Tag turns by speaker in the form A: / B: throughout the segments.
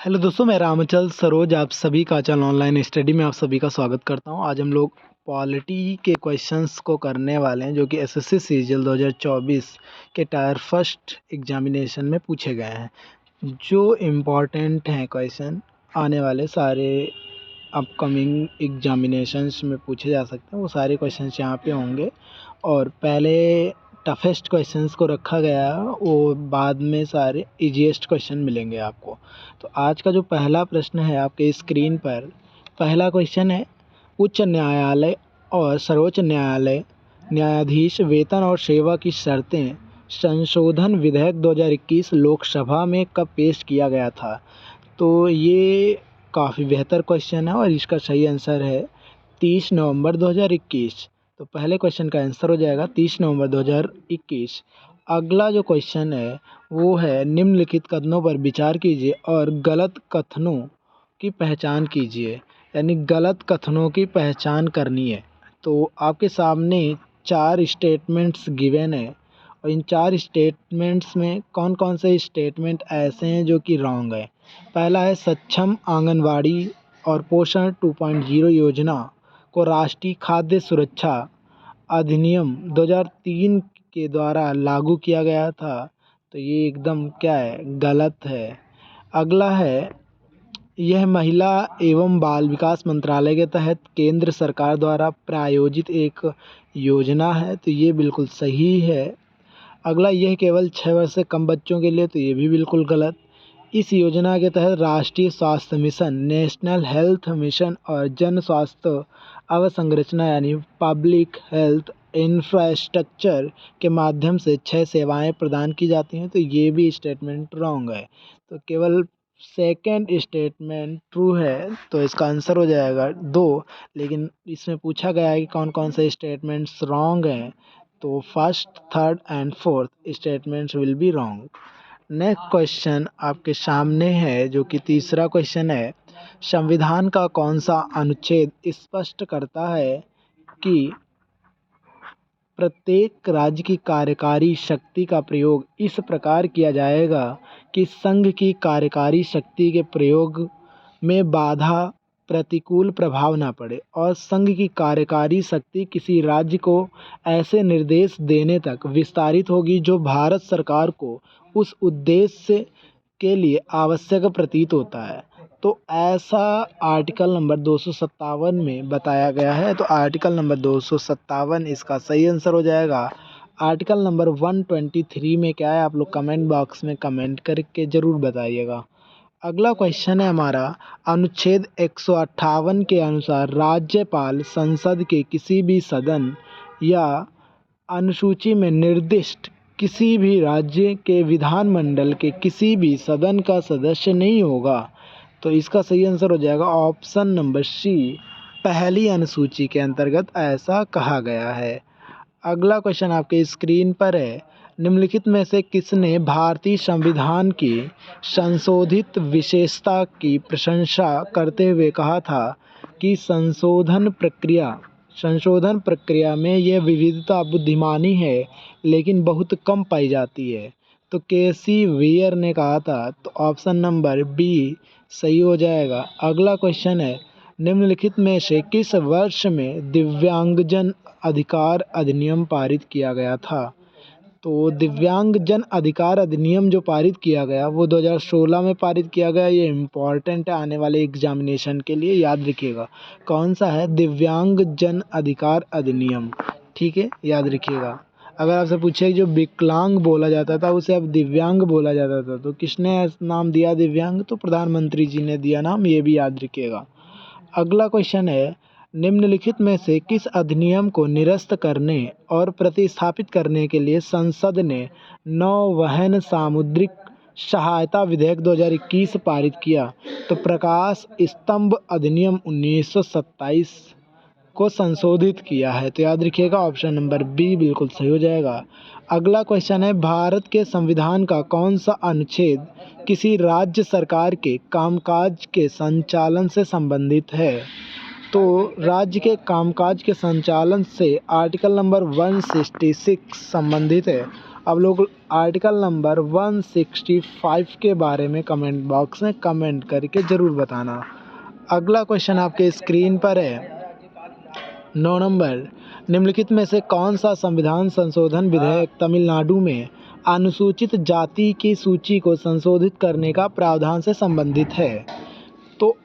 A: Hello दोस्तों, मैं रामचल सरोज आप सभी का चैनल ऑनलाइन स्टडी में आप सभी का स्वागत करता हूं। आज हम लोग पॉलिटी के क्वेश्चंस को करने वाले हैं जो कि एसएससी सीजीएल 2024 के टायर फर्स्ट एग्जामिनेशन में पूछे गए हैं। जो इम्पोर्टेंट हैं क्वेश्चन आने वाले सारे अपकमिंग एग्जामिनेशंस में पूछे जा सकते हैं, वो सारे क्वेश्चंस यहाँ पे होंगे। और पहले टफेस्ट क्वेश्चंस को रखा गया, वो बाद में सारे इजीएस्ट क्वेश्चन मिलेंगे आपको। तो आज का जो पहला प्रश्न है आपके स्क्रीन पर, पहला क्वेश्चन है, उच्च न्यायालय और सर्वोच्च न्यायालय न्यायाधीश वेतन और सेवा की शर्तें संशोधन विधेयक 2021 लोकसभा में कब पेश किया गया था? तो ये काफ़ी बेहतर क्वेश्चन है और इसका सही आंसर है 30 नवंबर 2021। तो पहले क्वेश्चन का आंसर हो जाएगा 30 नवंबर 2021। अगला जो क्वेश्चन है वो है, निम्नलिखित कथनों पर विचार कीजिए और गलत कथनों की पहचान कीजिए। यानी गलत कथनों की पहचान करनी है। तो आपके सामने 4 स्टेटमेंट्स गिवन है और इन 4 स्टेटमेंट्स में कौन कौन से स्टेटमेंट ऐसे हैं जो कि रॉन्ग है। पहला है, सक्षम आंगनवाड़ी और पोषण 2.0 योजना को राष्ट्रीय खाद्य सुरक्षा अधिनियम 2003 के द्वारा लागू किया गया था। तो ये एकदम क्या है, गलत है। अगला है, यह महिला एवं बाल विकास मंत्रालय के तहत केंद्र सरकार द्वारा प्रायोजित एक योजना है। तो ये बिल्कुल सही है। अगला, यह केवल 6 वर्ष से कम बच्चों के लिए। तो ये भी बिल्कुल गलत। इस योजना के तहत राष्ट्रीय स्वास्थ्य मिशन, नेशनल हेल्थ मिशन और जन स्वास्थ्य अवसंरचना यानी पब्लिक हेल्थ इंफ्रास्ट्रक्चर के माध्यम से 6 सेवाएं प्रदान की जाती हैं। तो ये भी स्टेटमेंट रॉन्ग है। तो केवल सेकंड स्टेटमेंट ट्रू है। तो इसका आंसर हो जाएगा 2। लेकिन इसमें पूछा गया है कि कौन कौन से स्टेटमेंट्स रॉन्ग हैं। तो first, third and fourth statements will be wrong. Next question आपके सामने है जो कि तीसरा क्वेश्चन है, संविधान का कौन सा अनुच्छेद स्पष्ट करता है कि प्रत्येक राज्य की कार्यकारी शक्ति का प्रयोग इस प्रकार किया जाएगा कि संघ की कार्यकारी शक्ति के प्रयोग में बाधा, प्रतिकूल प्रभाव न पड़े और संघ की कार्यकारी शक्ति किसी राज्य को ऐसे निर्देश देने तक विस्तारित होगी जो भारत सरकार को उस उद्देश्य के लिए आवश्यक प्रतीत होता है। तो ऐसा आर्टिकल नंबर 257 में बताया गया है। तो आर्टिकल नंबर 257 इसका सही आंसर हो जाएगा। आर्टिकल नंबर 123 में क्या है, आप लोग कमेंट बॉक्स में कमेंट करके ज़रूर बताइएगा। अगला क्वेश्चन है हमारा, अनुच्छेद 158 के अनुसार राज्यपाल संसद के किसी भी सदन या अनुसूची में निर्दिष्ट किसी भी राज्य के विधानमंडल के किसी भी सदन का सदस्य नहीं होगा। तो इसका सही आंसर हो जाएगा ऑप्शन नंबर सी, पहली अनुसूची के अंतर्गत ऐसा कहा गया है। अगला क्वेश्चन आपके स्क्रीन पर है, निम्नलिखित में से किसने भारतीय संविधान की संशोधित विशेषता की प्रशंसा करते हुए कहा था कि संशोधन प्रक्रिया में यह विविधता बुद्धिमानी है लेकिन बहुत कम पाई जाती है। तो केसी वेयर ने कहा था। तो ऑप्शन नंबर बी सही हो जाएगा। अगला क्वेश्चन है, निम्नलिखित में से किस वर्ष में दिव्यांगजन अधिकार अधिनियम पारित किया गया था? तो दिव्यांगजन अधिकार अधिनियम जो पारित किया गया वो 2016 में पारित किया गया। ये इम्पॉर्टेंट है आने वाले एग्जामिनेशन के लिए, याद रखिएगा। कौन सा है? दिव्यांगजन अधिकार अधिनियम। ठीक है, याद रखिएगा। अगर आपसे पूछे जो विकलांग बोला जाता था उसे अब दिव्यांग बोला जाता था, तो किसने नाम दिया दिव्यांग? तो प्रधानमंत्री जी ने दिया नाम, ये भी याद रखिएगा। अगला क्वेश्चन है, निम्नलिखित में से किस अधिनियम को निरस्त करने और प्रतिस्थापित करने के लिए संसद ने नौवहन सामुद्रिक सहायता विधेयक 2021 पारित किया? तो प्रकाश स्तंभ अधिनियम 1927 को संशोधित किया है। तो याद रखिएगा ऑप्शन नंबर बी बिल्कुल सही हो जाएगा। अगला क्वेश्चन है, भारत के संविधान का कौन सा अनुच्छेद किसी राज्य सरकार के कामकाज के संचालन से संबंधित है? तो राज्य के कामकाज के संचालन से आर्टिकल नंबर 166 संबंधित है। अब लोग आर्टिकल नंबर 165 के बारे में कमेंट बॉक्स में कमेंट करके ज़रूर बताना। अगला क्वेश्चन आपके स्क्रीन पर है 9 नंबर, निम्नलिखित में से कौन सा संविधान संशोधन विधेयक तमिलनाडु में अनुसूचित जाति की सूची को संशोधित करने का प्रावधान से संबंधित है? तो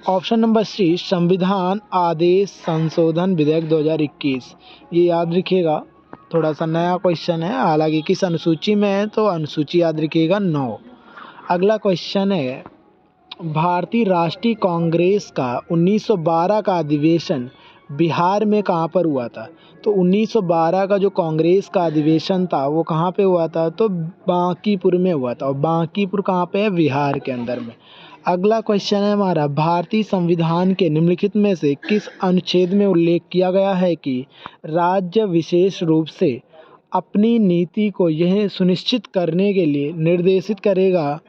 A: ऑप्शन नंबर सी, संविधान आदेश संशोधन विधेयक 2021। ये याद रखिएगा, थोड़ा सा नया क्वेश्चन है, हालांकि किस अनुसूची में है तो अनुसूची याद रखिएगा 9। अगला क्वेश्चन है, भारतीय राष्ट्रीय कांग्रेस का 1912 का अधिवेशन बिहार में कहाँ पर हुआ था? तो 1912 का जो कांग्रेस का अधिवेशन था वो कहाँ पे हुआ था? तो बांकीपुर में हुआ था, और बांकीपुर कहाँ पे है? बिहार के अंदर में। अगला क्वेश्चन है हमारा, भारतीय संविधान के निम्नलिखित में से किस अनुच्छेद में उल्लेख किया गया है कि राज्य विशेष रूप से अपनी नीति को यह सुनिश्चित करने के लिए निर्देशित करेगा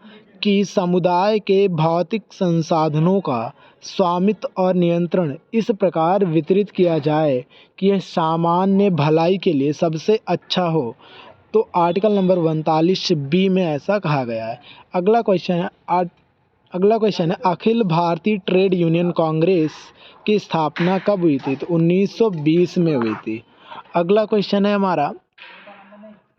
A: कि समुदाय के भौतिक संसाधनों का स्वामित्व और नियंत्रण इस प्रकार वितरित किया जाए कि यह सामान्य भलाई के लिए सबसे अच्छा हो? तो आर्टिकल नंबर 39 बी में ऐसा कहा गया है। अगला क्वेश्चन है, अखिल भारतीय ट्रेड यूनियन कांग्रेस की स्थापना कब हुई थी? तो 1920 में हुई थी। अगला क्वेश्चन है हमारा,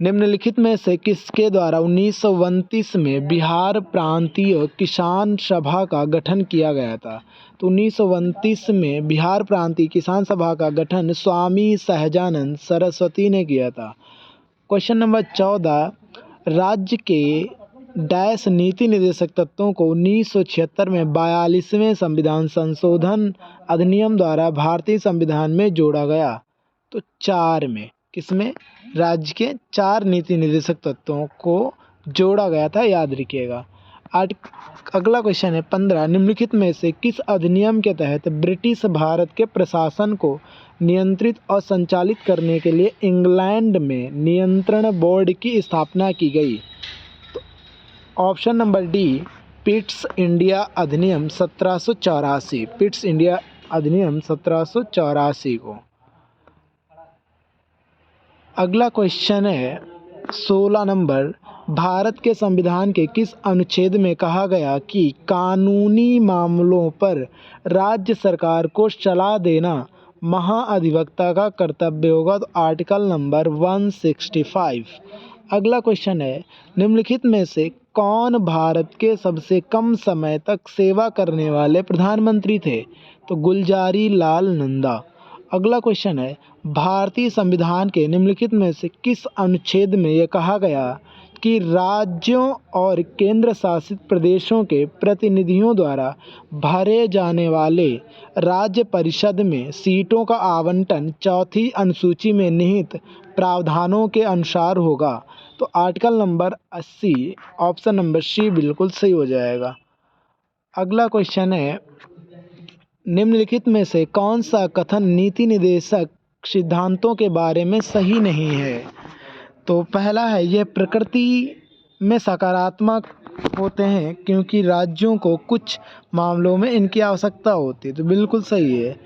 A: निम्नलिखित में से किसके द्वारा 1929 में बिहार प्रांतीय किसान सभा का गठन किया गया था? तो 1929 में बिहार प्रांतीय किसान सभा का गठन स्वामी सहजानंद सरस्वती ने किया था। क्वेश्चन नंबर 14, राज्य के डैश नीति निर्देशक तत्वों को 1976 में 42वें संविधान संशोधन अधिनियम द्वारा भारतीय संविधान में जोड़ा गया? तो 4 में, किसमें? राज्य के 4 नीति निर्देशक तत्वों को जोड़ा गया था, याद रखिएगा। अगला क्वेश्चन है 15, निम्नलिखित में से किस अधिनियम के तहत ब्रिटिश भारत के प्रशासन को नियंत्रित और संचालित करने के लिए इंग्लैंड में नियंत्रण बोर्ड की स्थापना की गई? तो option number D, Pitt's India अधिनियम 1784, पिट्स इंडिया अधिनियम 1784 को। अगला क्वेश्चन है 16 नंबर, भारत के संविधान के किस अनुच्छेद में कहा गया कि कानूनी मामलों पर राज्य सरकार को सलाह देना महाधिवक्ता का कर्तव्य होगा? तो आर्टिकल नंबर 165। अगला क्वेश्चन है, निम्नलिखित में से कौन भारत के सबसे कम समय तक सेवा करने वाले प्रधानमंत्री थे? तो गुलजारी लाल नंदा। अगला क्वेश्चन है, भारतीय संविधान के निम्नलिखित में से किस अनुच्छेद में यह कहा गया कि राज्यों और केंद्र शासित प्रदेशों के प्रतिनिधियों द्वारा भरे जाने वाले राज्य परिषद में सीटों का आवंटन चौथी अनुसूची में निहित प्रावधानों के अनुसार होगा? तो article number 80, option number C बिल्कुल सही हो जाएगा। अगला क्वेश्चन है, निम्नलिखित में से कौन सा कथन नीति निर्देशक सिद्धांतों के बारे में सही नहीं है? तो पहला है, यह प्रकृति में सकारात्मक होते हैं क्योंकि राज्यों को कुछ मामलों में इनकी आवश्यकता होती है। तो बिल्कुल सही है।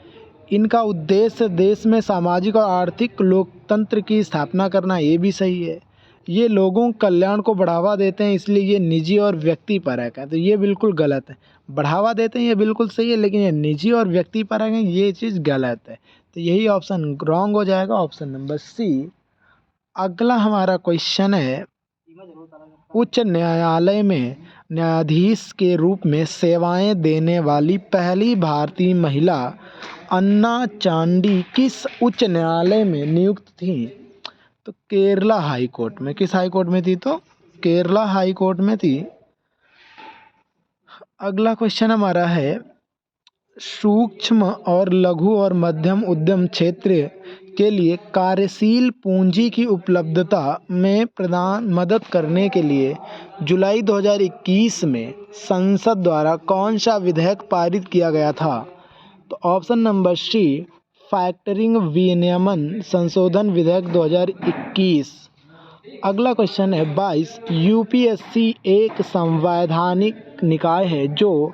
A: इनका उद्देश्य देश में सामाजिक और आर्थिक लोकतंत्र की स्थापना करना, ये भी सही है। ये लोगों के कल्याण को बढ़ावा देते हैं, इसलिए ये निजी और व्यक्तिपरक है। तो ये बिल्कुल गलत है। बढ़ावा देते हैं ये बिल्कुल सही है, लेकिन ये निजी और व्यक्तिपरक है, ये चीज़ गलत है। तो यही ऑप्शन रॉन्ग हो जाएगा, ऑप्शन नंबर सी। अगला हमारा क्वेश्चन है, उच्च न्यायालय में न्यायाधीश के रूप में सेवाएं देने वाली पहली भारतीय महिला अन्ना चांडी किस उच्च न्यायालय में नियुक्त थी? तो केरला हाई कोर्ट में। किस हाई कोर्ट में थी? तो केरला हाई कोर्ट में थी। अगला क्वेश्चन हमारा है, सूक्ष्म और लघु और मध्यम उद्यम क्षेत्र के लिए कार्यशील पूंजी की उपलब्धता में मदद करने के लिए जुलाई 2021 में संसद द्वारा कौन सा विधेयक पारित किया गया था? तो ऑप्शन नंबर सी, फैक्टरिंग विनियमन संशोधन विधेयक 2021। अगला क्वेश्चन है 22, यूपीएससी एक संवैधानिक निकाय है जो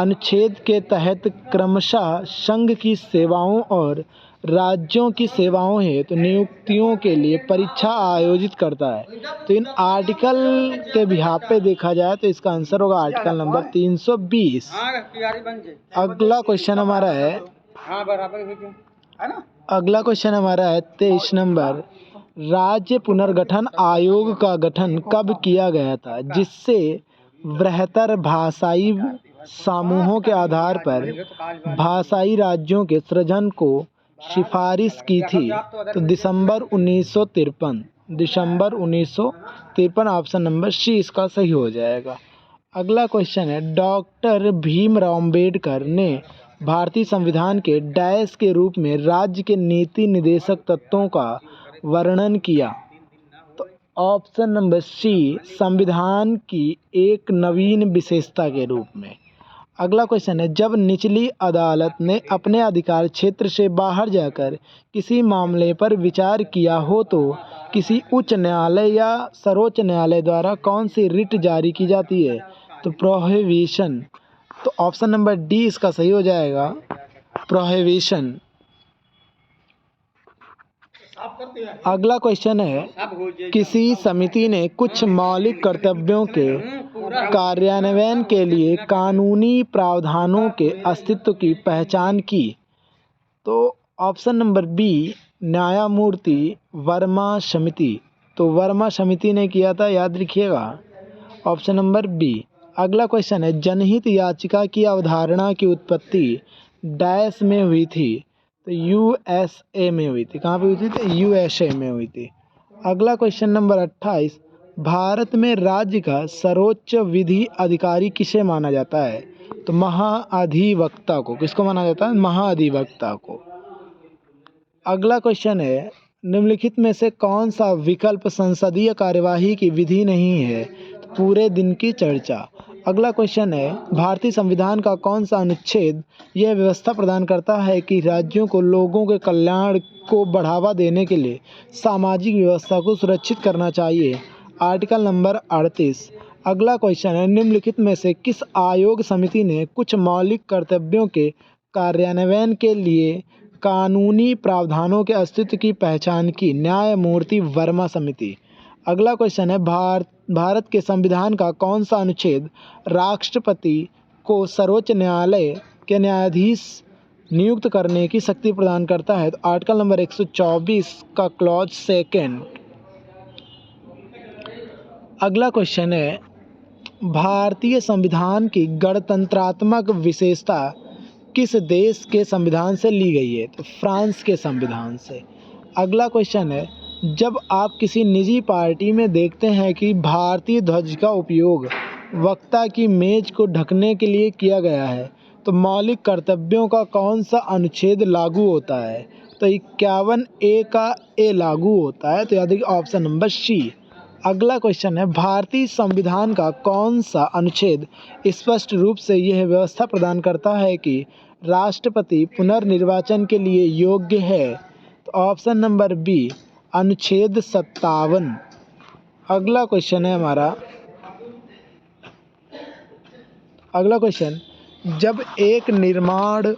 A: अनुच्छेद के तहत क्रमशः संघ की सेवाओं और राज्यों की सेवाओं हेतु नियुक्तियों के लिए परीक्षा आयोजित करता है। तो इन आर्टिकल के बिहाफ पे देखा जाए तो इसका आंसर होगा आर्टिकल नंबर 320। अगला क्वेश्चन हमारा है 23 नंबर। राज्य पुनर्गठन आयोग का गठन कब किया गया था, जिससे बृहत्तर भाषाई समूहों के आधार पर भाषाई राज्यों के सृजन को सिफारिश की थी? तो दिसंबर 1953। ऑप्शन नंबर सी इसका सही हो जाएगा। अगला क्वेश्चन है, डॉक्टर भीमराव अम्बेडकर ने भारतीय संविधान के डैश के रूप में राज्य के नीति निर्देशक तत्वों का वर्णन किया? तो ऑप्शन नंबर सी, संविधान की एक नवीन विशेषता के रूप में। अगला क्वेश्चन है, जब निचली अदालत ने अपने अधिकार क्षेत्र से बाहर जाकर किसी मामले पर विचार किया हो तो किसी उच्च न्यायालय या सर्वोच्च न्यायालय द्वारा कौन सी रिट जारी की जाती है? तो प्रोहिबिशन। तो ऑप्शन नंबर डी इसका सही हो जाएगा, प्रोहिबिशन। अगला क्वेश्चन है, किसी समिति ने कुछ मौलिक कर्तव्यों के कार्यान्वयन के लिए कानूनी प्रावधानों के अस्तित्व की पहचान की? तो ऑप्शन नंबर बी, न्यायमूर्ति वर्मा समिति। तो वर्मा समिति ने किया था, याद रखिएगा, ऑप्शन नंबर बी। अगला क्वेश्चन है, जनहित याचिका की अवधारणा की उत्पत्ति डैश में हुई थी? तो यूएसए में हुई थी। कहाँ पे हुई थी? तो यूएसए में हुई थी। अगला क्वेश्चन नंबर 28, भारत में राज्य का सर्वोच्च विधि अधिकारी किसे माना जाता है? तो महाअधिवक्ता को। किसको माना जाता है? महाअधिवक्ता को। अगला क्वेश्चन है, निम्नलिखित में से कौन सा विकल्प संसदीय कार्यवाही की विधि नहीं है? तो पूरे दिन की चर्चा। अगला क्वेश्चन है, भारतीय संविधान का कौन सा अनुच्छेद यह व्यवस्था प्रदान करता है कि राज्यों को लोगों के कल्याण को बढ़ावा देने के लिए सामाजिक व्यवस्था को सुरक्षित करना चाहिए? Article number 38। अगला क्वेश्चन है, निम्नलिखित में से किस आयोग समिति ने कुछ मौलिक कर्तव्यों के कार्यान्वयन के लिए कानूनी प्रावधानों के अस्तित्व की पहचान की? न्यायमूर्ति वर्मा समिति। अगला क्वेश्चन है, भारत के संविधान का कौन सा अनुच्छेद राष्ट्रपति को सर्वोच्च न्यायालय के न्यायाधीश नियुक्त करने की शक्ति प्रदान करता है? तो आर्टिकल नंबर 124 का क्लॉज 2। अगला क्वेश्चन है, भारतीय संविधान की गणतंत्रात्मक विशेषता किस देश के संविधान से ली गई है? तो फ्रांस के संविधान से। अगला क्वेश्चन है, जब आप किसी निजी पार्टी में देखते हैं कि भारतीय ध्वज का उपयोग वक्ता की मेज को ढकने के लिए किया गया है तो मौलिक कर्तव्यों का कौन सा अनुच्छेद लागू होता है? तो 51A का ए लागू होता है। तो याद रखिए ऑप्शन नंबर सी। अगला क्वेश्चन है, भारतीय संविधान का कौन सा अनुच्छेद स्पष्ट रूप से यह व्यवस्था प्रदान करता है कि राष्ट्रपति पुनर्निर्वाचन के लिए योग्य है? तो ऑप्शन नंबर बी, अनुच्छेद 57। अगला क्वेश्चन है हमारा, अगला क्वेश्चन, जब एक निर्माण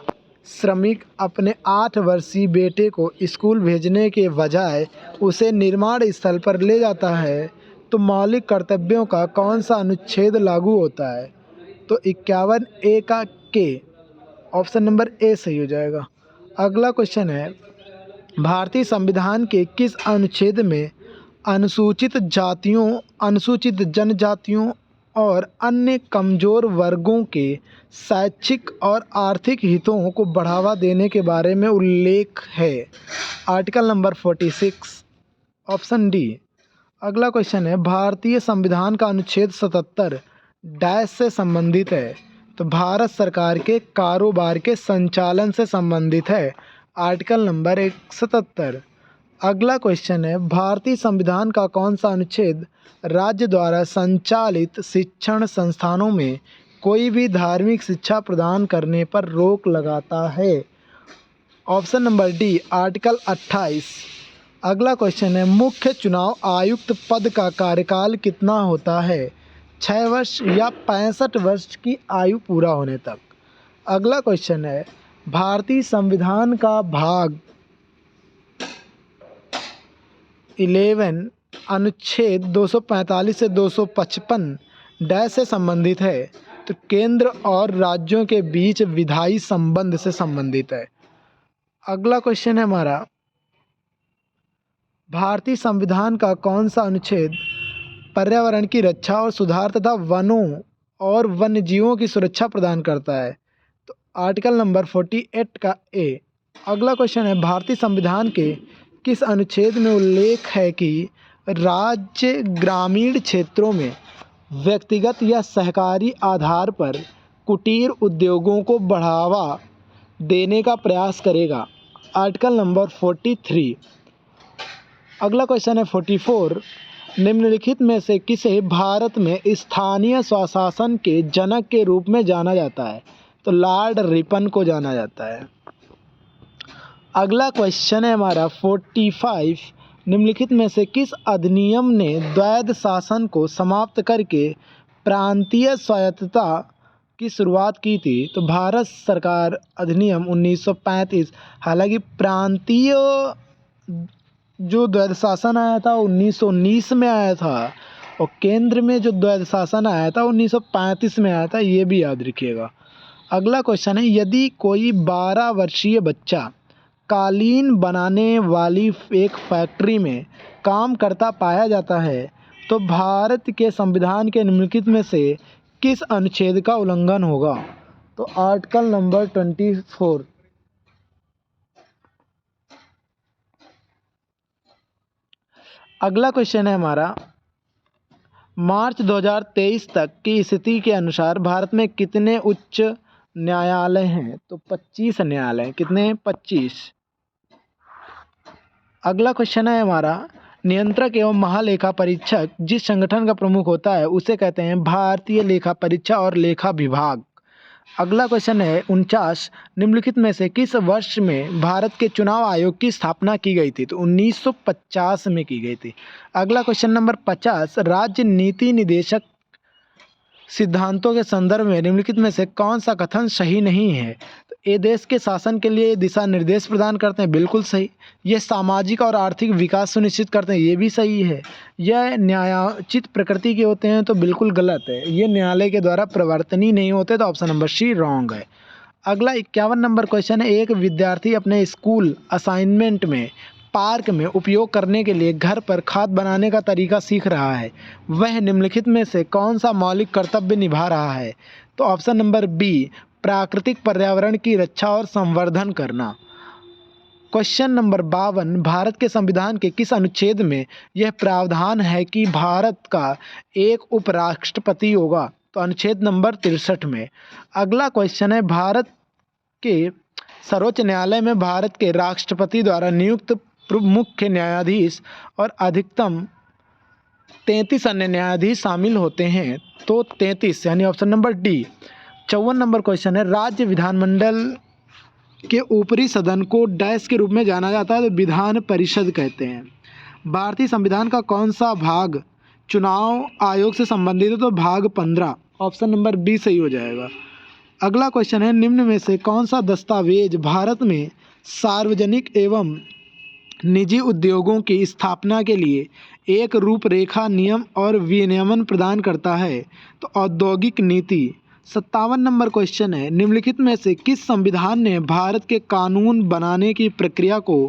A: श्रमिक अपने 8 वर्षीय बेटे को स्कूल भेजने के बजाय उसे निर्माण स्थल पर ले जाता है तो मौलिक कर्तव्यों का कौन सा अनुच्छेद लागू होता है? तो 51A का के। ऑप्शन नंबर ए सही हो जाएगा। अगला क्वेश्चन है, भारतीय संविधान के किस अनुच्छेद में अनुसूचित जातियों, अनुसूचित जनजातियों और अन्य कमजोर वर्गों के शैक्षिक और आर्थिक हितों को बढ़ावा देने के बारे में उल्लेख है? Article number 46, option D. अगला क्वेश्चन है, भारतीय संविधान का अनुच्छेद 77 डैश से संबंधित है? तो भारत सरकार के कारोबार के संचालन से संबंधित है। Article number 77। अगला क्वेश्चन है, भारतीय संविधान का कौन सा अनुच्छेद राज्य द्वारा संचालित शिक्षण संस्थानों में कोई भी धार्मिक शिक्षा प्रदान करने पर रोक लगाता है? Option number D, article 28। अगला क्वेश्चन है, मुख्य चुनाव आयुक्त पद का कार्यकाल कितना होता है? 6 वर्ष या 65 वर्ष की आयु पूरा होने तक? अगला क्वेश्चन है, भारतीय संविधान का भाग 11 अनुच्छेद 245 से 255 डैश से संबंधित है? तो केंद्र और राज्यों के बीच विधायी संबंध से संबंधित है। अगला क्वेश्चन है हमारा, भारतीय संविधान का कौन सा अनुच्छेद पर्यावरण की रक्षा और सुधार तथा वनों और वन्यजीवों की सुरक्षा प्रदान करता है? तो आर्टिकल नंबर 48 का ए। अगला क्वेश्चन है, भारतीय संविधान के किस अनुच्छेद में उल्लेख है कि राज्य ग्रामीण क्षेत्रों में व्यक्तिगत या सहकारी आधार पर कुटीर उद्योगों को बढ़ावा देने का प्रयास करेगा? Article number 43। अगला क्वेश्चन है 44, निम्नलिखित में से किसे भारत में स्थानीय स्वशासन के जनक के रूप में जाना जाता है? तो लॉर्ड रिपन को जाना जाता है। अगला क्वेश्चन है हमारा 45, निम्नलिखित में से किस अधिनियम ने द्वैध शासन को समाप्त करके प्रांतीय स्वायत्तता की शुरुआत की थी? तो भारत सरकार अधिनियम 1935। हालांकि प्रांतीय जो द्वैध शासन आया था 1919 में आया था और केंद्र में जो द्वैध शासन आया था 1935 में आया था, ये भी याद रखिएगा। अगला क्वेश्चन है, यदि कोई 12 वर्षीय बच्चा कालीन बनाने वाली एक फैक्ट्री में काम करता पाया जाता है तो भारत के संविधान के निम्नलिखित में से किस अनुच्छेद का उल्लंघन होगा? तो आर्टिकल नंबर 24। अगला क्वेश्चन है हमारा, मार्च 2023 तक की स्थिति के अनुसार भारत में कितने उच्च न्यायालय हैं? तो 25 न्यायालय। कितने? 25। अगला क्वेश्चन है हमारा, नियंत्रक एवं महालेखा परीक्षक जिस संगठन का प्रमुख होता है उसे कहते हैं भारतीय लेखा परीक्षा और लेखा विभाग। अगला क्वेश्चन है 49, निम्नलिखित में से किस वर्ष में भारत के चुनाव आयोग की स्थापना की गई थी? तो 1950 में की गई थी। अगला क्वेश्चन नंबर 50, राज्य नीति निदेशक सिद्धांतों के संदर्भ में निम्नलिखित में से कौन सा कथन सही नहीं है? तो ये देश के शासन के लिए दिशा निर्देश प्रदान करते हैं, बिल्कुल सही। ये सामाजिक और आर्थिक विकास सुनिश्चित करते हैं, ये भी सही है। यह न्यायोचित प्रकृति के होते हैं, तो बिल्कुल गलत है। ये न्यायालय के द्वारा प्रवर्तनीय नहीं होते, तो ऑप्शन नंबर सी रॉन्ग है। अगला 51 नंबर क्वेश्चन है, एक विद्यार्थी अपने स्कूल असाइनमेंट में पार्क में उपयोग करने के लिए घर पर खाद बनाने का तरीका सीख रहा है। वह निम्नलिखित में से कौन सा मौलिक कर्तव्य निभा रहा है? तो ऑप्शन नंबर बी, प्राकृतिक पर्यावरण की रक्षा और संवर्धन करना। क्वेश्चन नंबर 52, भारत के संविधान के किस अनुच्छेद में यह प्रावधान है कि भारत का एक उपराष्ट्रपति होगा? तो अनुच्छेद नंबर 63 में। अगला क्वेश्चन है, भारत के सर्वोच्च न्यायालय में भारत के राष्ट्रपति द्वारा नियुक्त मुख्य न्यायाधीश और अधिकतम 33 अन्य न्यायाधीश शामिल होते हैं। तो 33 यानी option number D. 54 number question है, राज्य विधानमंडल के ऊपरी सदन को डैश के रूप में जाना जाता है? तो विधान परिषद कहते हैं। भारतीय संविधान का कौन सा भाग चुनाव आयोग से संबंधित है? तो भाग 15। ऑप्शन नंबर बी सही हो जाएगा। अगला क्वेश्चन है, निम्न में से कौन सा दस्तावेज भारत में सार्वजनिक एवं निजी उद्योगों की स्थापना के लिए एक रूपरेखा, नियम और विनियमन प्रदान करता है? तो औद्योगिक नीति। 57 नंबर क्वेश्चन है, निम्नलिखित में से किस संविधान ने भारत के कानून बनाने की प्रक्रिया को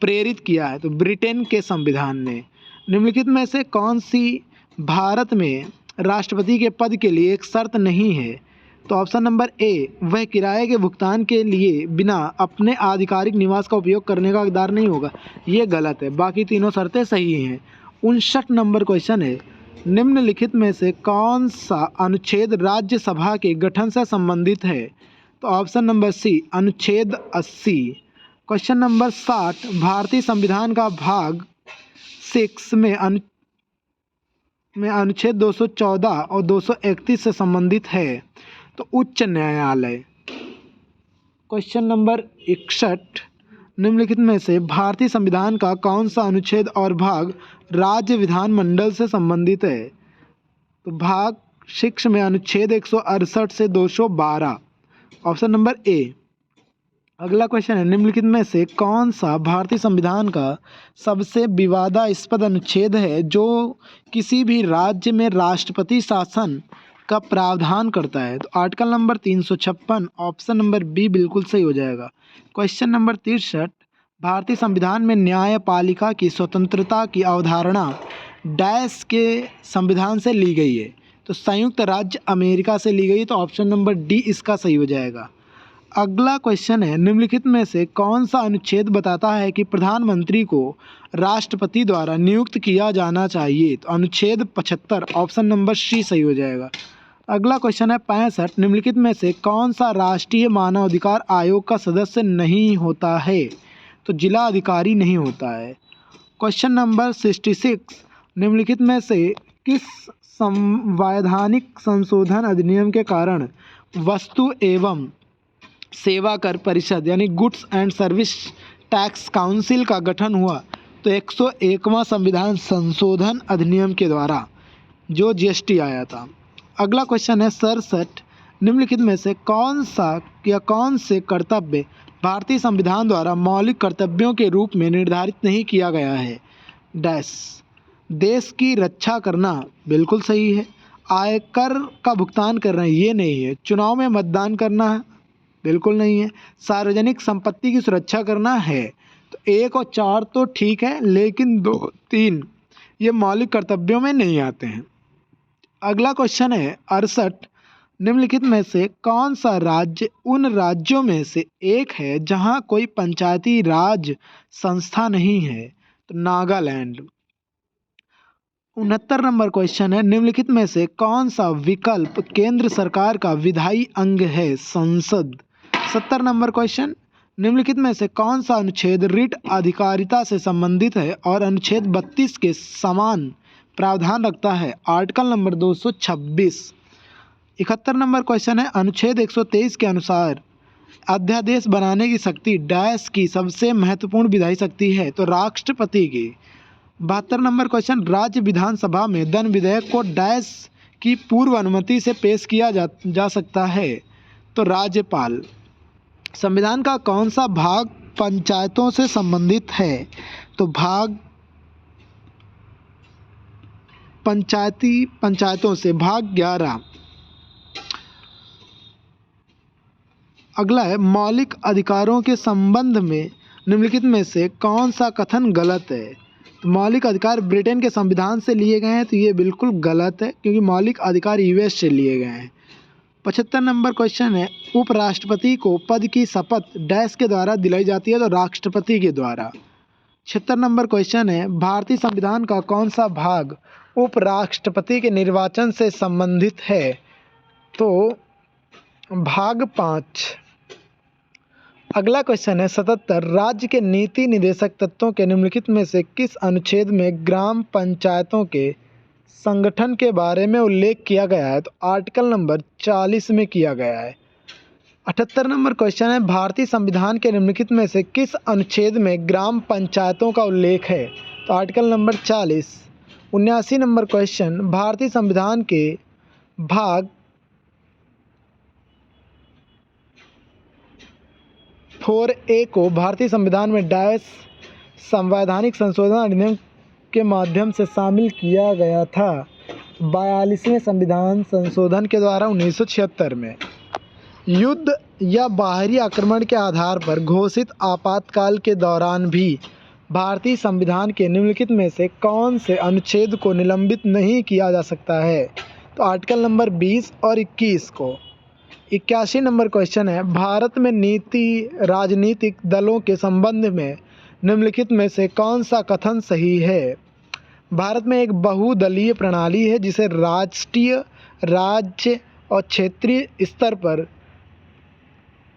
A: प्रेरित किया है? तो ब्रिटेन के संविधान ने। निम्नलिखित में से कौन सी भारत में राष्ट्रपति के पद के लिए एक शर्त नहीं है? तो ऑप्शन नंबर ए, वह किराए के भुगतान के लिए बिना अपने आधिकारिक निवास का उपयोग करने का हकदार नहीं होगा। ये गलत है, बाकी तीनों शर्तें सही हैं। 59 नंबर क्वेश्चन है, निम्नलिखित में से कौन सा अनुच्छेद राज्यसभा के गठन से संबंधित है? तो ऑप्शन नंबर सी, अनुच्छेद 80। क्वेश्चन नंबर 60, भारतीय संविधान का भाग 6 में अनुच्छेद 214 और 231 से संबंधित है? तो उच्च न्यायालय। क्वेश्चन नंबर 61, निम्नलिखित में से भारतीय संविधान का कौन सा अनुच्छेद और भाग राज्य विधानमंडल से संबंधित है? तो भाग 6 में अनुच्छेद 168 से 212। Option number A. अगला क्वेश्चन है, निम्नलिखित में से कौन सा भारतीय संविधान का सबसे विवादास्पद अनुच्छेद है जो किसी भी राज्य में राष्ट्रपति शासन का प्रावधान करता है? तो article number 356, option number B बिल्कुल सही हो जाएगा। क्वेश्चन नंबर 63, भारतीय संविधान में न्यायपालिका की स्वतंत्रता की अवधारणा डैश के संविधान से ली गई है? तो संयुक्त राज्य अमेरिका से ली गई, तो ऑप्शन नंबर डी इसका सही हो जाएगा। अगला क्वेश्चन है, निम्नलिखित में से कौन सा अनुच्छेद बताता है कि प्रधानमंत्री को राष्ट्रपति द्वारा नियुक्त किया जाना चाहिए? तो अनुच्छेद 75, ऑप्शन नंबर सी सही हो जाएगा। अगला क्वेश्चन है 65, निम्नलिखित में से कौन सा राष्ट्रीय मानवाधिकार आयोग का सदस्य नहीं होता है? तो जिला अधिकारी नहीं होता है। क्वेश्चन नंबर 66, निम्नलिखित में से किस संवैधानिक संशोधन अधिनियम के कारण वस्तु एवं सेवा कर परिषद यानी goods and service tax council का गठन हुआ? तो 101वां संविधान संशोधन अधिनियम के द्वारा, जो जीएसटी आया था। अगला क्वेश्चन है 67, निम्नलिखित में से कौन सा या कौन से कर्तव्य भारतीय संविधान द्वारा मौलिक कर्तव्यों के रूप में निर्धारित नहीं किया गया है? डैश। देश की रक्षा करना बिल्कुल सही है। आयकर का भुगतान करना ये नहीं है। चुनाव में मतदान करना है बिल्कुल नहीं है। सार्वजनिक संपत्ति की सुरक्षा करना है। तो 1 और 4 तो ठीक है, लेकिन 2, 3 ये मौलिक कर्तव्यों में नहीं आते हैं। अगला क्वेश्चन है 68, निम्नलिखित में से कौन सा राज्य उन राज्यों में से एक है जहां कोई पंचायती राज संस्था नहीं है? तो नागालैंड। 69 नंबर क्वेश्चन है, निम्नलिखित में से कौन सा विकल्प केंद्र सरकार का विधायी अंग है? संसद। 70 नंबर क्वेश्चन, निम्नलिखित में से कौन सा अनुच्छेद रिट अधिकारिता से संबंधित है और अनुच्छेद 32 के समान प्रावधान रखता है? Article number 226। 71 नंबर क्वेश्चन है, अनुच्छेद 123 के अनुसार अध्यादेश बनाने की शक्ति डैश की सबसे महत्वपूर्ण विधायी शक्ति है? तो राष्ट्रपति की। 72 नंबर क्वेश्चन, राज्य विधानसभा में धन विधेयक को डैश की पूर्व अनुमति से पेश किया जा सकता है? तो राज्यपाल। संविधान का कौन सा भाग पंचायतों से संबंधित है? तो भाग पंचायतों से, भाग 11। अगला है, मौलिक अधिकारों के संबंध में निम्नलिखित में से कौन सा कथन गलत है? तो मौलिक अधिकार ब्रिटेन के संविधान से लिए गए हैं, तो ये बिल्कुल गलत है क्योंकि मौलिक अधिकार यूएस से लिए गए हैं। 75 नंबर क्वेश्चन है, उपराष्ट्रपति को पद की शपथ डैश के द्वारा दिलाई जाती है? तो राष्ट्रपति के द्वारा। 76 नंबर क्वेश्चन है, भारतीय संविधान का कौन सा भाग उपराष्ट्रपति के निर्वाचन से संबंधित है? तो भाग 5। अगला क्वेश्चन है 77, राज्य के नीति निदेशक तत्वों के निम्नलिखित में से किस अनुच्छेद में ग्राम पंचायतों के संगठन के बारे में उल्लेख किया गया है? तो आर्टिकल नंबर 40 में किया गया है। 78 नंबर क्वेश्चन है, भारतीय संविधान के निम्नलिखित में से किस अनुच्छेद में ग्राम पंचायतों का उल्लेख है? तो आर्टिकल नंबर 40। 79 नंबर क्वेश्चन, भारतीय संविधान के भाग 4A को भारतीय संविधान में डैश संवैधानिक संशोधन अधिनियम के माध्यम से शामिल किया गया था? 42वें संविधान संशोधन के द्वारा 1976 में। युद्ध या बाहरी आक्रमण के आधार पर घोषित आपातकाल के दौरान भी भारतीय संविधान के निम्नलिखित में से कौन से अनुच्छेद को निलंबित नहीं किया जा सकता है? तो आर्टिकल नंबर 20 और 21 को। 81 नंबर क्वेश्चन है, भारत में राजनीतिक दलों के संबंध में निम्नलिखित में से कौन सा कथन सही है? भारत में एक बहुदलीय प्रणाली है जिसे राष्ट्रीय, राज्य और क्षेत्रीय स्तर पर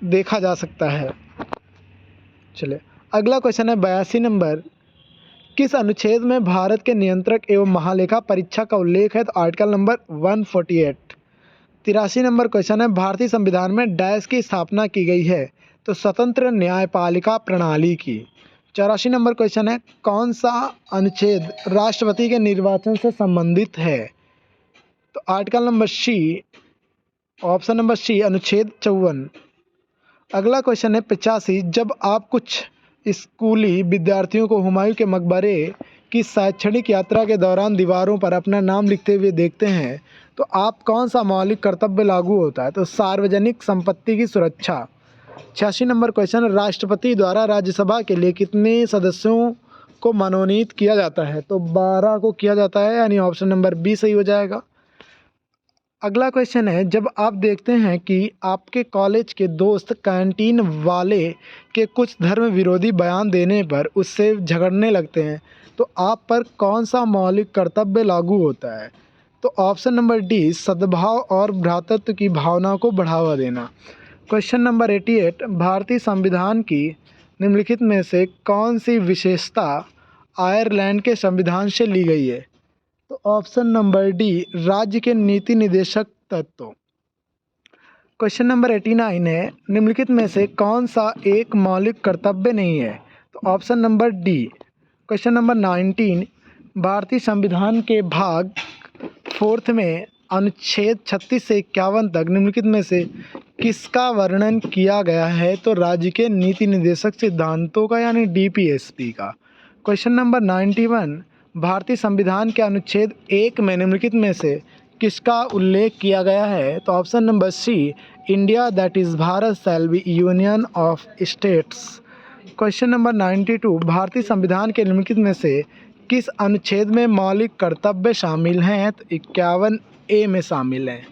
A: देखा जा सकता है। चलिए अगला क्वेश्चन है 82 नंबर, किस अनुच्छेद में भारत के नियंत्रक एवं महालेखा परीक्षा का उल्लेख है? तो आर्टिकल नंबर 148। 83 नंबर क्वेश्चन है, भारतीय संविधान में डैश की स्थापना की गई है? तो स्वतंत्र न्यायपालिका प्रणाली की। 84 नंबर क्वेश्चन है, कौन सा अनुच्छेद राष्ट्रपति के निर्वाचन से संबंधित है? तो article number C, option number C अनुच्छेद 54। अगला क्वेश्चन है 85। जब आप कुछ स्कूली विद्यार्थियों को हुमायूं के मकबरे की शैक्षणिक यात्रा के दौरान दीवारों पर अपना नाम लिखते हुए देखते हैं तो आप कौन सा मौलिक कर्तव्य लागू होता है? तो सार्वजनिक संपत्ति की सुरक्षा। 86 नंबर क्वेश्चन, राष्ट्रपति द्वारा राज्यसभा के लिए कितने सदस्यों को मनोनीत किया जाता है? तो 12 को किया जाता है, यानी ऑप्शन नंबर बी सही हो जाएगा। अगला क्वेश्चन है, जब आप देखते हैं कि आपके कॉलेज के दोस्त कैंटीन वाले के कुछ धर्म विरोधी बयान देने पर उससे झगड़ने लगते हैं तो आप पर कौन सा मौलिक कर्तव्य लागू होता है? तो ऑप्शन नंबर डी, सद्भाव और भ्रातृत्व की भावना को बढ़ावा देना। क्वेश्चन नंबर 88, भारतीय संविधान की निम्नलिखित में से कौन सी विशेषता आयरलैंड के संविधान से ली गई है? तो ऑप्शन नंबर डी, राज्य के नीति निदेशक तत्व। क्वेश्चन नंबर 89 है, निम्नलिखित में से कौन सा एक मौलिक कर्तव्य नहीं है? तो option number D. Question number 19, भारतीय संविधान के भाग 4 में अनुच्छेद 36 से 51 तक निम्नलिखित में से किसका वर्णन किया गया है? तो राज्य के नीति निर्देशक सिद्धांतों का, यानी डीपीएसपी का। क्वेश्चन नंबर 91, भारतीय संविधान के अनुच्छेद 1 में निम्नलिखित में से किसका उल्लेख किया गया है? तो option number C, India that is Bharat shall be union of states. Question number 92, भारतीय संविधान के निम्नलिखित में से किस अनुच्छेद में मौलिक कर्तव्य शामिल हैं? तो 51A में शामिल हैं।